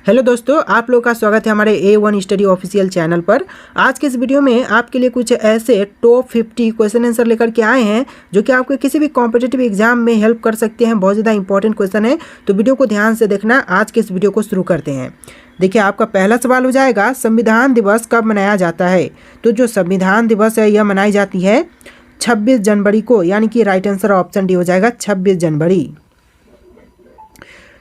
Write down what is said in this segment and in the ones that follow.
Hello दोस्तों, आप लोगों का स्वागत है हमारे A1 स्टडी ऑफिशियल चैनल पर। आज के इस वीडियो में आपके लिए कुछ ऐसे टॉप 50 क्वेश्चन आंसर लेकर के आए हैं जो कि आपके किसी भी कॉम्पिटिटिव एग्जाम में हेल्प कर सकते हैं। बहुत ज़्यादा इंपॉर्टेंट क्वेश्चन है, तो वीडियो को ध्यान से देखना। आज के इस वीडियो को शुरू करते हैं। देखिए, आपका पहला सवाल हो जाएगा, संविधान दिवस कब मनाया जाता है? तो जो संविधान दिवस है यह मनाई जाती है 26 जनवरी को, यानी कि राइट आंसर ऑप्शन डी हो जाएगा 26 जनवरी।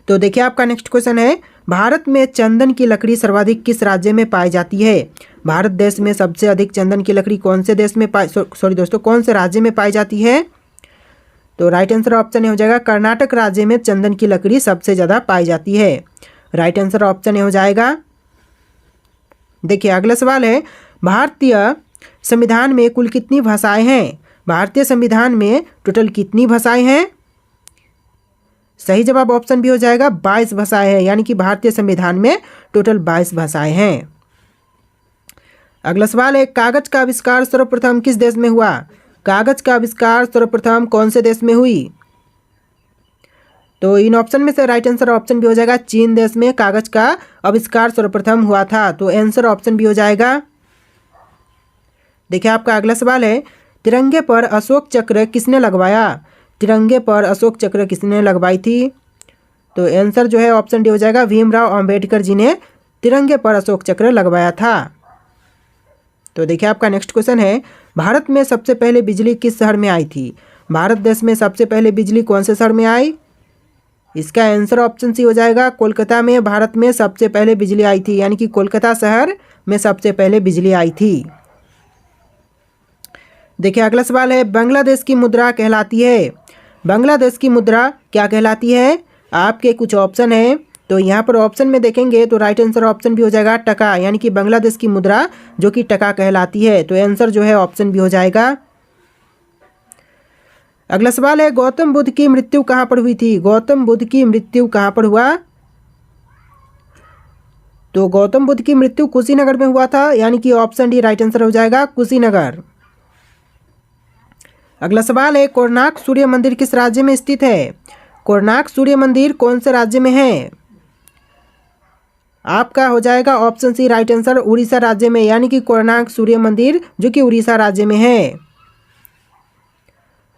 तो देखिए, आपका नेक्स्ट क्वेश्चन है, भारत में चंदन की लकड़ी सर्वाधिक किस राज्य में पाई जाती है? भारत देश में सबसे अधिक चंदन की लकड़ी कौन से देश में कौन से राज्य में पाई जाती है? तो राइट आंसर ऑप्शन ए हो जाएगा कर्नाटक राज्य में चंदन की लकड़ी सबसे ज़्यादा पाई जाती है। राइट आंसर ऑप्शन ए हो जाएगा। देखिए, अगला सवाल है, भारतीय संविधान में कुल कितनी भाषाएं हैं? भारतीय संविधान में टोटल कितनी भाषाएं हैं? सही जवाब ऑप्शन बी हो जाएगा 22 भाषाएं हैं, यानी कि भारतीय संविधान में टोटल 22 भाषाएं हैं। अगला सवाल है, कागज का आविष्कार सर्वप्रथम किस देश में हुआ? कागज का आविष्कार सर्वप्रथम कौन से देश में हुई? तो इन ऑप्शन में से राइट आंसर ऑप्शन बी हो जाएगा चीन देश में कागज का आविष्कार सर्वप्रथम हुआ था। तो आंसर ऑप्शन बी हो जाएगा। देखिए, आपका अगला सवाल है, तिरंगे पर अशोक चक्र किसने लगवाया? तिरंगे पर अशोक चक्र किसने लगवाई थी? तो आंसर जो है ऑप्शन डी हो जाएगा भीमराव अंबेडकर जी ने तिरंगे पर अशोक चक्र लगवाया था। तो देखिए, आपका नेक्स्ट क्वेश्चन है, भारत में सबसे पहले बिजली किस शहर में आई थी? भारत देश में सबसे पहले बिजली कौन से शहर में आई? इसका आंसर ऑप्शन सी हो जाएगा कोलकाता में भारत में सबसे पहले बिजली आई थी, यानी कि कोलकाता शहर में सबसे पहले बिजली आई थी। देखिए, अगला सवाल है, बांग्लादेश की मुद्रा कहलाती है? बांग्लादेश की मुद्रा क्या कहलाती है? आपके कुछ ऑप्शन है, तो यहाँ पर ऑप्शन में देखेंगे तो राइट आंसर ऑप्शन भी हो जाएगा टका, यानी कि बांग्लादेश की मुद्रा जो कि टका कहलाती है। तो आंसर जो है ऑप्शन भी हो जाएगा। अगला सवाल है, गौतम बुद्ध की मृत्यु कहाँ पर हुई थी? गौतम बुद्ध की मृत्यु कहाँ पर हुआ? तो गौतम बुद्ध की मृत्यु कुशीनगर में हुआ था, यानी कि ऑप्शन डी राइट आंसर हो जाएगा कुशीनगर। अगला सवाल है, कोणार्क सूर्य मंदिर किस राज्य में स्थित है? कोणार्क सूर्य मंदिर कौन से राज्य में है? आपका हो जाएगा option C right answer Odisha राज्य में, यानी कि कोणार्क सूर्य मंदिर जो कि उड़ीसा राज्य में है।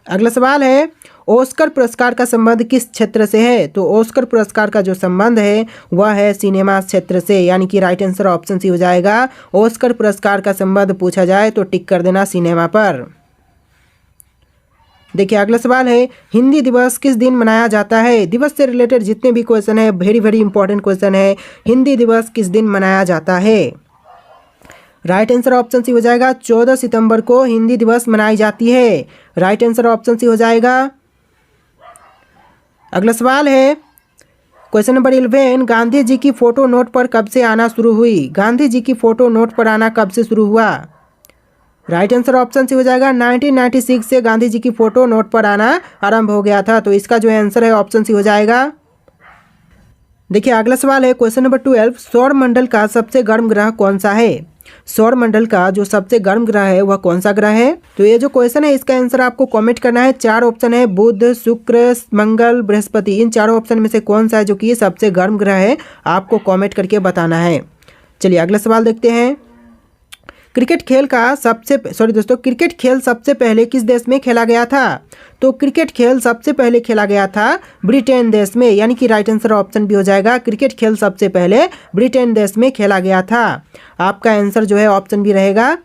अगला सवाल है, ऑस्कर पुरस्कार का संबंध किस क्षेत्र से है? तो ऑस्कर पुरस्कार का जो संबंध है वह है सिनेमा क्षेत्र से, यानी कि राइट आंसर ऑप्शन सी हो जाएगा। ऑस्कर पुरस्कार का संबंध पूछा जाए तो टिक कर देना सिनेमा पर। देखिए, अगला सवाल है, हिंदी दिवस किस दिन मनाया जाता है? दिवस से रिलेटेड जितने भी क्वेश्चन है वेरी इंपॉर्टेंट क्वेश्चन है। हिंदी दिवस किस दिन मनाया जाता है? राइट आंसर ऑप्शन सी हो जाएगा 14 सितंबर को हिंदी दिवस मनाई जाती है। राइट आंसर ऑप्शन सी हो जाएगा। अगला सवाल है, क्वेश्चन नंबर 11, गांधी जी की फोटो नोट पर कब से आना शुरू हुई? गांधी जी की फोटो नोट पर आना कब से शुरू हुआ? राइट आंसर ऑप्शन सी हो जाएगा 1996 से गांधी जी की फोटो नोट पर आना आरंभ हो गया था। तो इसका जो आंसर है ऑप्शन सी हो जाएगा। देखिए, अगला सवाल है, क्वेश्चन नंबर 12, सौर मंडल का सबसे गर्म ग्रह कौन सा है? सौर मंडल का जो सबसे गर्म ग्रह है वह कौन सा ग्रह है? तो ये जो क्वेश्चन है इसका आंसर आपको कमेंट करना है। 4 ऑप्शन है, बुध, शुक्र, मंगल, बृहस्पति। इन चारों ऑप्शन में से कौन सा है जो कि सबसे गर्म ग्रह है, आपको कमेंट करके बताना है। चलिए अगला सवाल देखते हैं, क्रिकेट खेल सबसे पहले किस देश में खेला गया था? तो क्रिकेट खेल सबसे पहले खेला गया था ब्रिटेन देश में, यानी कि राइट आंसर ऑप्शन भी हो जाएगा क्रिकेट खेल सबसे पहले ब्रिटेन देश में खेला गया था। आपका आंसर जो है ऑप्शन भी रहेगा।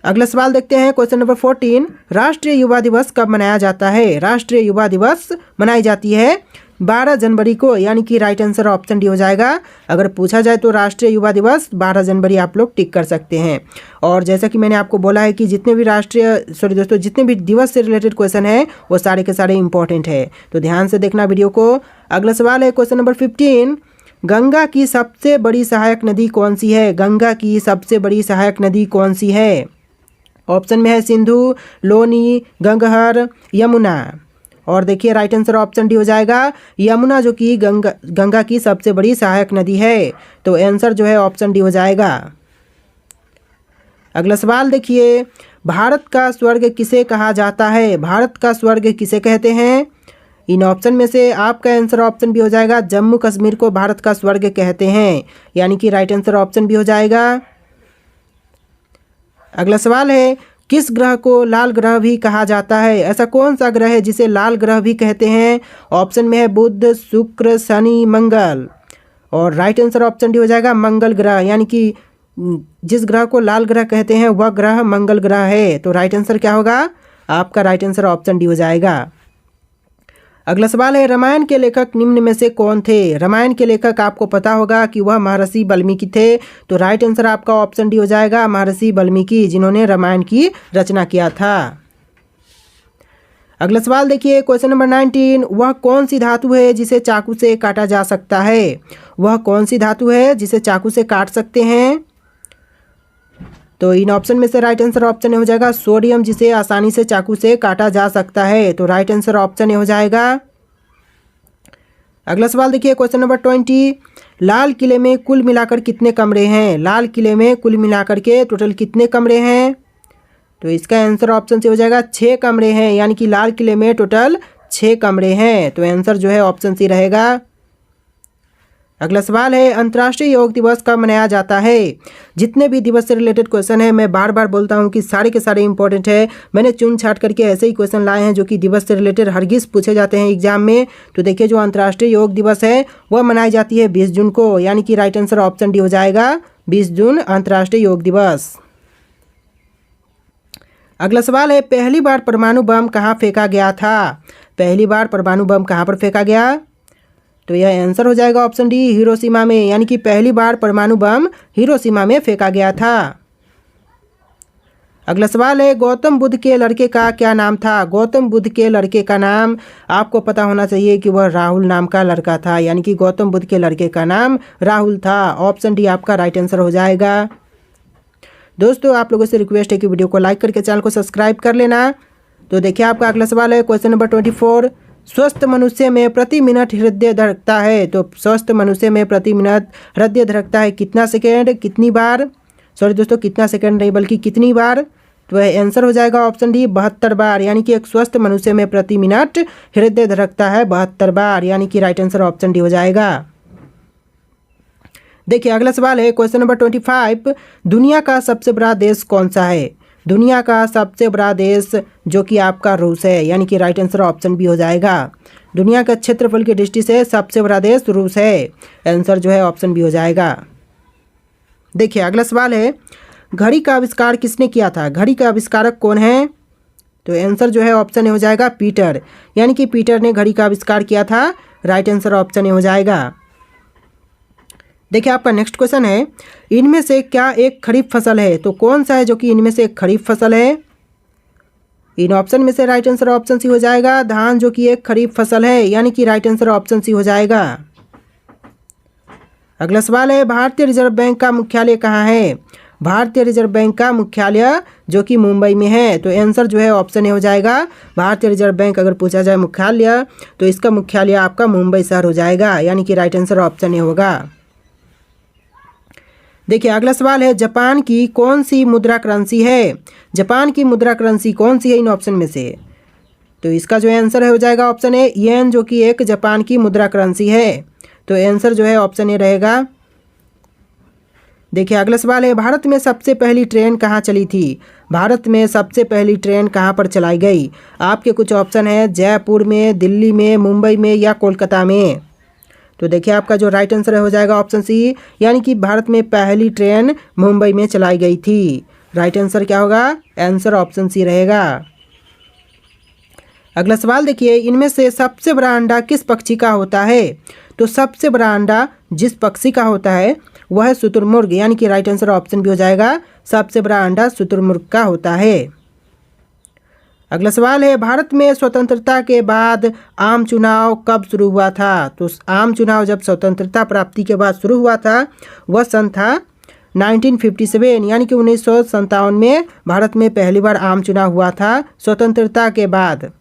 अगला सवाल देखते हैं, क्वेश्चन नंबर 14, राष्ट्रीय युवा दिवस कब मनाया जाता है? राष्ट्रीय युवा दिवस मनाई जाती है 12 जनवरी को, यानी कि राइट आंसर ऑप्शन डी हो जाएगा। अगर पूछा जाए तो राष्ट्रीय युवा दिवस 12 जनवरी आप लोग टिक कर सकते हैं। और जैसा कि मैंने आपको बोला है कि जितने भी दिवस से रिलेटेड क्वेश्चन है वो सारे के सारे इंपॉर्टेंट है, तो ध्यान से देखना वीडियो को। अगला सवाल है, क्वेश्चन नंबर 15, गंगा की सबसे बड़ी सहायक नदी कौन सी है? गंगा की सबसे बड़ी सहायक नदी कौन सी है? ऑप्शन में है सिंधु, लोनी, गंगहर, यमुना। और देखिए, राइट आंसर ऑप्शन डी हो जाएगा यमुना, जो कि गंगा की सबसे बड़ी सहायक नदी है। तो आंसर जो है ऑप्शन डी हो जाएगा। अगला सवाल देखिए, भारत का स्वर्ग किसे कहा जाता है? भारत का स्वर्ग किसे कहते हैं? इन ऑप्शन में से आपका आंसर ऑप्शन भी हो जाएगा जम्मू कश्मीर को भारत का स्वर्ग कहते हैं, यानी कि राइट आंसर ऑप्शन भी हो जाएगा। अगला सवाल है, किस ग्रह को लाल ग्रह भी कहा जाता है? ऐसा कौन सा ग्रह है जिसे लाल ग्रह भी कहते हैं? ऑप्शन में है बुध, शुक्र, शनि, मंगल। और राइट आंसर ऑप्शन डी हो जाएगा मंगल ग्रह, यानी कि जिस ग्रह को लाल ग्रह कहते हैं वह ग्रह मंगल ग्रह है। तो राइट आंसर क्या होगा? आपका राइट आंसर ऑप्शन डी हो जाएगा। अगला सवाल है, रामायण के लेखक निम्न में से कौन थे? रामायण के लेखक आपको पता होगा कि वह महर्षि वाल्मीकि थे। तो राइट आंसर आपका ऑप्शन डी हो जाएगा महर्षि वाल्मीकि, जिन्होंने रामायण की रचना किया था। अगला सवाल देखिए, क्वेश्चन नंबर 19, वह कौन सी धातु है जिसे चाकू से काटा जा सकता है? वह कौन सी धातु है जिसे चाकू से काट सकते हैं? तो इन ऑप्शन में से राइट आंसर ऑप्शन हो जाएगा सोडियम, जिसे आसानी से चाकू से काटा जा सकता है। तो राइट आंसर ऑप्शन हो जाएगा। अगला सवाल देखिए, क्वेश्चन नंबर 20, लाल किले में कुल मिलाकर कितने कमरे हैं? लाल किले में कुल मिलाकर के टोटल कितने कमरे हैं? तो इसका आंसर ऑप्शन से हो जाएगा 6 कमरे हैं, यानी कि लाल किले में टोटल 6 कमरे हैं। तो आंसर जो है ऑप्शन सी रहेगा। अगला सवाल है, अंतर्राष्ट्रीय योग दिवस कब मनाया जाता है? जितने भी दिवस से रिलेटेड क्वेश्चन है, मैं बार बार बोलता हूं कि सारे के सारे इंपॉर्टेंट है। मैंने चुन छाट करके ऐसे ही क्वेश्चन लाए हैं जो कि दिवस से रिलेटेड हरगिज पूछे जाते हैं एग्जाम में। तो देखिए, जो अंतर्राष्ट्रीय योग दिवस है वह मनाई जाती है 20 जून को, यानी कि राइट आंसर ऑप्शन डी हो जाएगा 20 जून अंतर्राष्ट्रीय योग दिवस। अगला सवाल है, पहली बार परमाणु बम कहाँ फेंका गया था? पहली बार परमाणु बम कहाँ पर फेंका गया? तो यह आंसर हो जाएगा ऑप्शन डी हिरोशिमा में, यानी कि पहली बार परमाणु बम हिरोशिमा में फेंका गया था। अगला सवाल है, गौतम बुद्ध के लड़के का क्या नाम था? गौतम बुद्ध के लड़के का नाम आपको पता होना चाहिए कि वह राहुल नाम का लड़का था, यानी कि गौतम बुद्ध के लड़के का नाम राहुल था। ऑप्शन डी आपका राइट आंसर हो जाएगा। दोस्तों, आप लोगों से रिक्वेस्ट है कि वीडियो को लाइक करके चैनल को सब्सक्राइब कर लेना। तो देखिए, आपका अगला सवाल है क्वेश्चन नंबर 24, स्वस्थ मनुष्य में प्रति मिनट हृदय धड़कता है? तो स्वस्थ मनुष्य में प्रति मिनट हृदय धड़कता है कितना सेकेंड, कितनी बार? सॉरी दोस्तों, कितना सेकेंड नहीं बल्कि कितनी बार? तो वह आंसर हो जाएगा ऑप्शन डी 72 बार, यानी कि एक स्वस्थ मनुष्य में प्रति मिनट हृदय धड़कता है 72 बार, यानी कि राइट आंसर ऑप्शन डी हो जाएगा। देखिए, अगला सवाल है क्वेश्चन नंबर 25, दुनिया का सबसे बड़ा देश कौन सा है? दुनिया का सबसे बड़ा देश जो कि आपका रूस है, यानी कि राइट आंसर ऑप्शन भी हो जाएगा। दुनिया का क्षेत्रफल की दृष्टि से सबसे बड़ा देश रूस है, आंसर जो है ऑप्शन भी हो जाएगा। देखिए, अगला सवाल है, घड़ी का आविष्कार किसने किया था? घड़ी का आविष्कारक कौन है? तो आंसर जो है ऑप्शन हो जाएगा पीटर, यानी कि पीटर ने घड़ी का आविष्कार किया था। राइट आंसर ऑप्शन हो जाएगा। देखिए, आपका नेक्स्ट क्वेश्चन है, इनमें से क्या एक खरीफ फसल है? तो कौन सा है जो कि इनमें से एक खरीफ फसल है? इन ऑप्शन में से राइट आंसर ऑप्शन सी हो जाएगा धान, जो कि एक खरीफ फसल है, यानी कि राइट आंसर ऑप्शन सी हो जाएगा। अगला सवाल है, भारतीय रिजर्व बैंक का मुख्यालय कहाँ है? भारतीय रिजर्व बैंक का मुख्यालय जो कि मुंबई में है। तो आंसर जो है ऑप्शन हो जाएगा भारतीय रिजर्व बैंक। अगर पूछा जाए मुख्यालय तो इसका मुख्यालय आपका मुंबई शहर हो जाएगा, यानी कि राइट आंसर ऑप्शन होगा। देखिए, अगला सवाल है, जापान की कौन सी मुद्रा करेंसी है? जापान की मुद्रा करेंसी कौन सी है इन ऑप्शन में से? तो इसका जो आंसर हो जाएगा ऑप्शन ए येन, जो कि एक जापान की मुद्रा करेंसी है। तो आंसर जो है ऑप्शन ए रहेगा। देखिए, अगला सवाल है, भारत में सबसे पहली ट्रेन कहाँ चली थी? भारत में सबसे पहली ट्रेन कहाँ पर चलाई गई? आपके कुछ ऑप्शन है, जयपुर में, दिल्ली में, मुंबई में या कोलकाता में। तो देखिए, आपका जो राइट आंसर हो जाएगा ऑप्शन सी, यानी कि भारत में पहली ट्रेन मुंबई में चलाई गई थी। राइट आंसर क्या होगा? आंसर ऑप्शन सी रहेगा। अगला सवाल देखिए, इनमें से सबसे बड़ा अंडा किस पक्षी का होता है? तो सबसे बड़ा अंडा जिस पक्षी का होता है वह है शुतुरमुर्ग, यानी कि राइट आंसर ऑप्शन भी हो जाएगा सबसे बड़ा अंडा शुतुरमुर्ग का होता है। अगला सवाल है, भारत में स्वतंत्रता के बाद आम चुनाव कब शुरू हुआ था? तो आम चुनाव जब स्वतंत्रता प्राप्ति के बाद शुरू हुआ था वह सन था 1957, यानी कि 1957 में भारत में पहली बार आम चुनाव हुआ था स्वतंत्रता के बाद।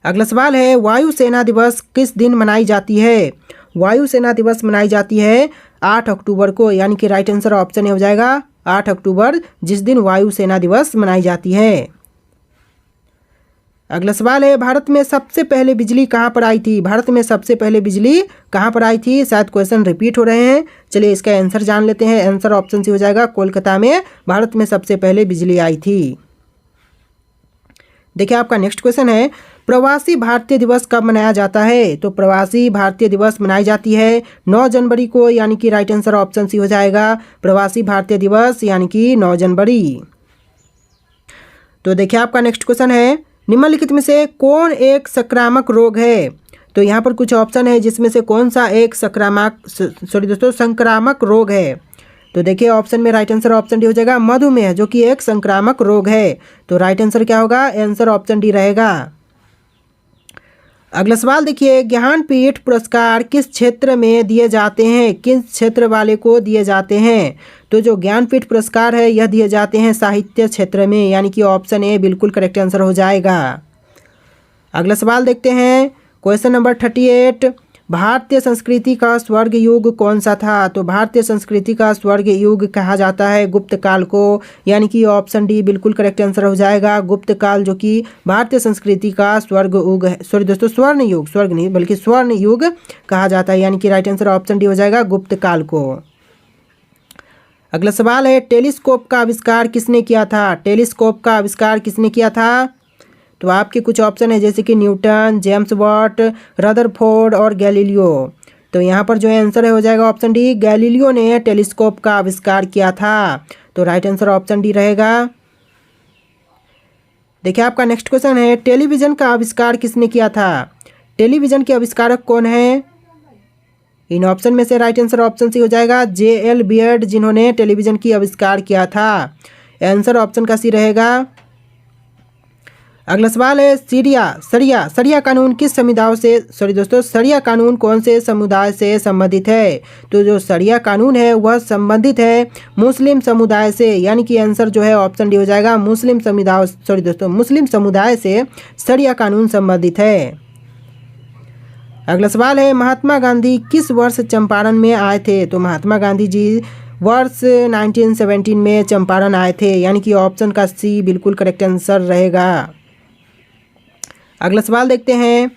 अगला सवाल है, वायुसेना दिवस किस दिन मनाई जाती है? वायुसेना दिवस मनाई जाती है 8 अक्टूबर को, यानी कि राइट आंसर ऑप्शन हो जाएगा 8 अक्टूबर, जिस दिन वायुसेना दिवस मनाई जाती है। अगला सवाल है, भारत में सबसे पहले बिजली कहाँ पर आई थी? भारत में सबसे पहले बिजली कहाँ पर आई थी? शायद क्वेश्चन रिपीट हो रहे हैं। चलिए इसका आंसर जान लेते हैं। आंसर ऑप्शन सी हो जाएगा, कोलकाता में भारत में सबसे पहले बिजली आई थी। देखिए आपका नेक्स्ट क्वेश्चन है, प्रवासी भारतीय दिवस कब मनाया जाता है? तो प्रवासी भारतीय दिवस मनाई जाती है 9 जनवरी को, यानी कि राइट आंसर ऑप्शन सी हो जाएगा, प्रवासी भारतीय दिवस यानी कि 9 जनवरी। तो देखिए आपका नेक्स्ट क्वेश्चन है, निम्नलिखित में से कौन एक संक्रामक रोग है? तो यहाँ पर कुछ ऑप्शन है जिसमें से कौन सा एक संक्रामक रोग है। तो देखिए ऑप्शन में राइट आंसर ऑप्शन डी हो जाएगा, मधुमेह, जो कि एक संक्रामक रोग है। तो राइट आंसर क्या होगा? आंसर ऑप्शन डी रहेगा। अगला सवाल देखिए, ज्ञानपीठ पुरस्कार किस क्षेत्र में दिए जाते हैं? किस क्षेत्र वाले को दिए जाते हैं? तो जो ज्ञानपीठ पुरस्कार है यह दिए जाते हैं साहित्य क्षेत्र में, यानी कि ऑप्शन ए बिल्कुल करेक्ट आंसर हो जाएगा। अगला सवाल देखते हैं, क्वेश्चन नंबर 38, भारतीय संस्कृति का स्वर्ग युग कौन सा था? तो भारतीय संस्कृति का स्वर्ग युग कहा जाता है गुप्त काल को, यानी कि ऑप्शन डी बिल्कुल करेक्ट आंसर हो जाएगा। गुप्त काल जो कि भारतीय संस्कृति का स्वर्ग युग है, स्वर्ण युग, स्वर्ग नहीं बल्कि स्वर्ण युग कहा जाता है, यानी कि राइट आंसर ऑप्शन डी हो जाएगा, गुप्त काल को। अगला सवाल है, टेलीस्कोप का आविष्कार किसने किया था? टेलीस्कोप का आविष्कार किसने किया था? तो आपके कुछ ऑप्शन है जैसे कि न्यूटन, जेम्स वाट, रदरफोर्ड और गैलीलियो। तो यहाँ पर जो आंसर है हो जाएगा ऑप्शन डी, गैलीलियो ने टेलीस्कोप का आविष्कार किया था। तो राइट आंसर ऑप्शन डी रहेगा। देखिए आपका नेक्स्ट क्वेश्चन है, टेलीविज़न का आविष्कार किसने किया था? टेलीविज़न के आविष्कारक कौन है? इन ऑप्शन में से राइट आंसर ऑप्शन सी हो जाएगा, J.L. बियर्ड, जिन्होंने टेलीविज़न की आविष्कार किया था। आंसर ऑप्शन का सी रहेगा। अगला सवाल है, शरिया कानून किस समुदाय से शरिया कानून कौन से समुदाय से संबंधित है? तो जो शरिया कानून है वह संबंधित है मुस्लिम समुदाय से, यानी कि आंसर जो है ऑप्शन डी हो जाएगा, मुस्लिम समुदाय से शरिया कानून संबंधित है। अगला सवाल है, महात्मा गांधी किस वर्ष चंपारण में आए थे? तो महात्मा गांधी जी वर्ष 1917 में चंपारण आए थे, यानी कि ऑप्शन का सी बिल्कुल करेक्ट आंसर रहेगा। अगला सवाल देखते हैं,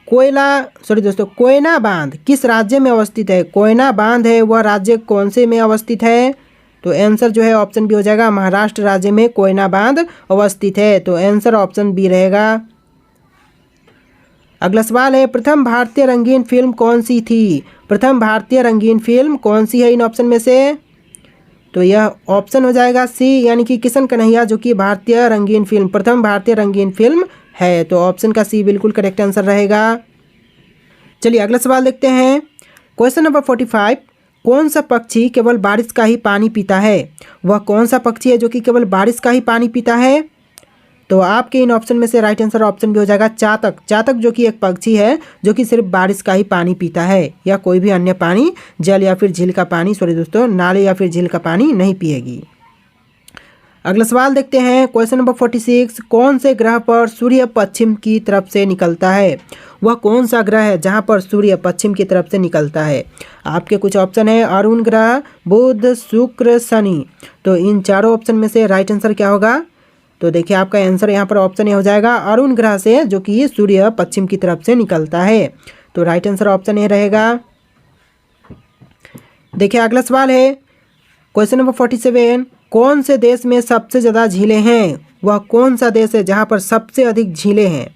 कोयना बांध किस राज्य में अवस्थित है? कोयना बांध है वह राज्य कौन से में अवस्थित है? तो आंसर जो है ऑप्शन बी हो जाएगा, महाराष्ट्र राज्य में कोयना बांध अवस्थित है। तो आंसर ऑप्शन बी रहेगा। अगला सवाल है, प्रथम भारतीय रंगीन फिल्म कौन सी थी? प्रथम भारतीय रंगीन फिल्म कौन सी है इन ऑप्शन में से? तो यह ऑप्शन हो जाएगा सी, यानी कि किशन कन्हैया, जो कि प्रथम भारतीय रंगीन फिल्म है। तो ऑप्शन का सी बिल्कुल करेक्ट आंसर रहेगा। चलिए अगला सवाल देखते हैं, क्वेश्चन नंबर 45, कौन सा पक्षी केवल बारिश का ही पानी पीता है? वह कौन सा पक्षी है जो कि केवल बारिश का ही पानी पीता है? तो आपके इन ऑप्शन में से राइट आंसर ऑप्शन भी हो जाएगा, चातक जो कि एक पक्षी है जो कि सिर्फ बारिश का ही पानी पीता है, या कोई भी अन्य पानी, जल या फिर झील का पानी, नाले या फिर झील का पानी नहीं पिएगी। अगला सवाल देखते हैं, क्वेश्चन नंबर 46, कौन से ग्रह पर सूर्य पश्चिम की तरफ से निकलता है? वह कौन सा ग्रह है जहां पर सूर्य पश्चिम की तरफ से निकलता है? आपके कुछ ऑप्शन है, अरुण ग्रह, बुध, शुक्र, शनि। तो इन चारों ऑप्शन में से राइट आंसर क्या होगा? तो देखिए आपका आंसर यहाँ पर ऑप्शन ए हो जाएगा, अरुण ग्रह से, जो कि सूर्य पश्चिम की तरफ से निकलता है। तो राइट आंसर ऑप्शन ए रहेगा। देखिए अगला सवाल है, क्वेश्चन नंबर 47, कौन से देश में सबसे ज़्यादा झीलें हैं? वह कौन सा देश है जहाँ पर सबसे अधिक झीलें हैं?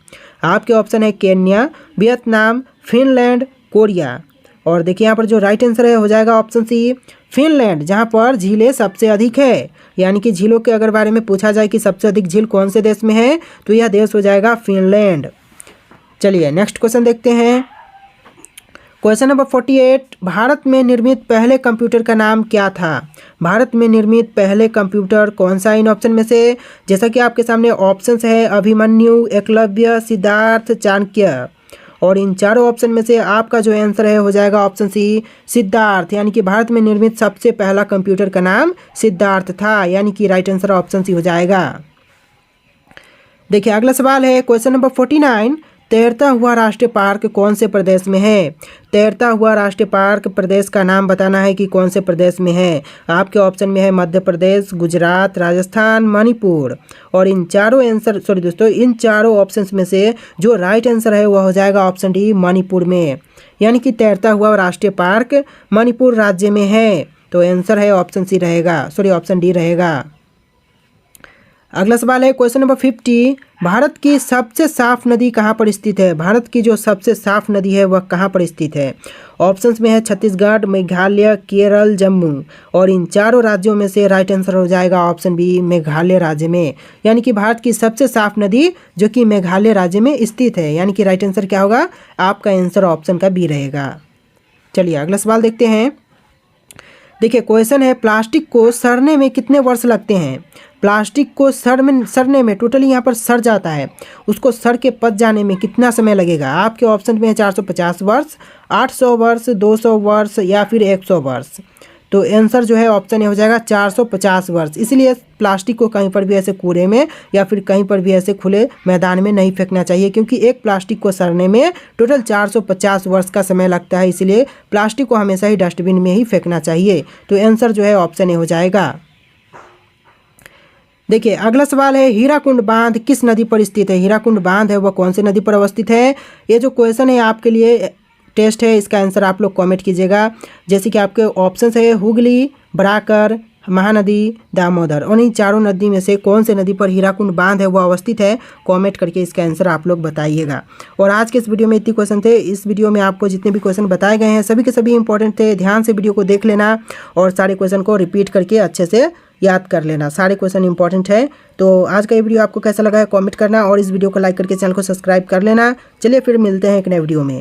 आपके ऑप्शन है केन्या, वियतनाम, फिनलैंड, कोरिया। और देखिए यहाँ पर जो राइट आंसर है हो जाएगा ऑप्शन सी, फिनलैंड, जहाँ पर झीलें सबसे अधिक है। यानी कि झीलों के अगर बारे में पूछा जाए कि सबसे अधिक झील कौन से देश में है, तो यह देश हो जाएगा फिनलैंड। चलिए नेक्स्ट क्वेश्चन देखते हैं, क्वेश्चन नंबर 48, भारत में निर्मित पहले कंप्यूटर का नाम क्या था? भारत में निर्मित पहले कंप्यूटर कौन सा इन ऑप्शन में से? जैसा कि आपके सामने ऑप्शंस है, अभिमन्यु, एकलव्य, सिद्धार्थ, चाणक्य। और इन चारों ऑप्शन में से आपका जो आंसर है हो जाएगा ऑप्शन सी, सिद्धार्थ। यानी कि भारत में निर्मित सबसे पहला कंप्यूटर का नाम सिद्धार्थ था, यानी कि राइट आंसर ऑप्शन सी हो जाएगा। देखिए अगला सवाल है, क्वेश्चन नंबर 49, तैरता हुआ राष्ट्रीय पार्क कौन से प्रदेश में है? तैरता हुआ राष्ट्रीय पार्क प्रदेश का नाम बताना है कि कौन से प्रदेश में है। आपके ऑप्शन में है मध्य प्रदेश, गुजरात, राजस्थान, मणिपुर। और इन चारों आंसर इन चारों ऑप्शंस में से जो राइट आंसर है वह हो जाएगा ऑप्शन डी, मणिपुर में। यानी कि तैरता हुआ राष्ट्रीय पार्क मणिपुर राज्य में है। तो आंसर है ऑप्शन डी रहेगा। अगला सवाल है क्वेश्चन नंबर 50। भारत की सबसे साफ नदी कहाँ पर स्थित है? भारत की जो सबसे साफ नदी है वह कहाँ पर स्थित है? ऑप्शंस में है छत्तीसगढ़, मेघालय, केरल, जम्मू। और इन चारों राज्यों में से राइट आंसर हो जाएगा ऑप्शन बी, मेघालय राज्य में। यानी कि भारत की सबसे साफ नदी जो कि मेघालय राज्य में स्थित है। यानी कि राइट आंसर क्या होगा? आपका आंसर ऑप्शन का बी रहेगा। चलिए अगला सवाल देखते हैं। देखिए क्वेश्चन है प्लास्टिक को सड़ने में कितने वर्ष लगते हैं? प्लास्टिक को सड़ने में टोटली यहाँ पर सड़ जाता है, उसको सड़ के पच जाने में कितना समय लगेगा? आपके ऑप्शन में है 450 वर्ष, 800 वर्ष, 200 वर्ष या फिर 100 वर्ष। तो आंसर जो है ऑप्शन ए हो जाएगा 450 वर्ष। इसलिए प्लास्टिक को कहीं पर भी ऐसे कूड़े में या फिर कहीं पर भी ऐसे खुले मैदान में नहीं फेंकना चाहिए, क्योंकि एक प्लास्टिक को सड़ने में टोटल 450 वर्ष का समय लगता है। इसलिए प्लास्टिक को हमेशा ही डस्टबिन में ही फेंकना चाहिए। तो आंसर जो है ऑप्शन ए हो जाएगा। देखिए अगला सवाल है हीराकुंड बांध किस नदी पर स्थित है? हीराकुंड बांध है वह कौन सी नदी पर अवस्थित है? ये जो क्वेश्चन है आपके लिए टेस्ट है, इसका आंसर आप लोग कमेंट कीजिएगा। जैसे कि आपके ऑप्शंस है हुगली, बराकर, महानदी, दामोदर। और इन चारों नदी में से कौन से नदी पर हीराकुंड बांध है वह अवस्थित है? कमेंट करके इसका आंसर आप लोग बताइएगा। और आज के इस वीडियो में इतने क्वेश्चन थे। इस वीडियो में आपको जितने भी क्वेश्चन बताए गए हैं सभी के सभी इंपॉर्टेंट थे। ध्यान से वीडियो को देख लेना और सारे क्वेश्चन को रिपीट करके अच्छे से याद कर लेना। सारे क्वेश्चन इंपॉर्टेंट है। तो आज का ये वीडियो आपको कैसा लगा है कमेंट करना और इस वीडियो को लाइक करके चैनल को सब्सक्राइब कर लेना। चलिए फिर मिलते हैं एक नए वीडियो में।